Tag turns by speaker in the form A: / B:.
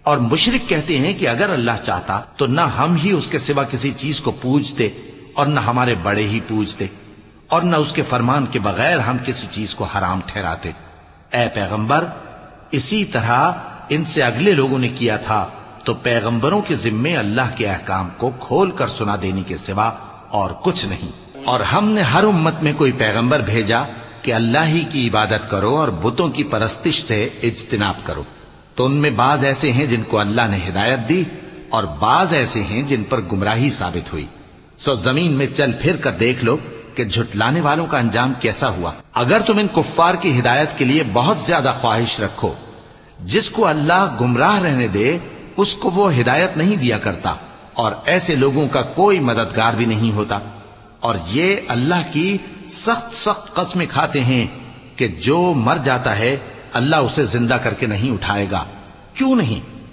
A: اور مشرک کہتے ہیں کہ اگر اللہ چاہتا تو نہ ہم ہی اس کے سوا کسی چیز کو پوجتے اور نہ ہمارے بڑے ہی پوجتے اور نہ اس کے فرمان کے بغیر ہم کسی چیز کو حرام ٹھہراتے۔ اے پیغمبر، اسی طرح ان سے اگلے لوگوں نے کیا تھا، تو پیغمبروں کے ذمے اللہ کے احکام کو کھول کر سنا دینے کے سوا اور کچھ نہیں۔ اور ہم نے ہر امت میں کوئی پیغمبر بھیجا کہ اللہ ہی کی عبادت کرو اور بتوں کی پرستش سے اجتناب کرو، تو ان میں بعض ایسے ہیں جن کو اللہ نے ہدایت دی اور بعض ایسے ہیں جن پر گمراہی ثابت ہوئی۔ سو زمین میں چل پھر کر دیکھ لو کہ جھٹلانے والوں کا انجام کیسا ہوا۔ اگر تم ان کفار کی ہدایت کے لیے بہت زیادہ خواہش رکھو، جس کو اللہ گمراہ رہنے دے اس کو وہ ہدایت نہیں دیا کرتا، اور ایسے لوگوں کا کوئی مددگار بھی نہیں ہوتا۔ اور یہ اللہ کی سخت سخت قسمیں کھاتے ہیں کہ جو مر جاتا ہے اللہ اسے زندہ کر کے نہیں اٹھائے گا۔ کیوں نہیں؟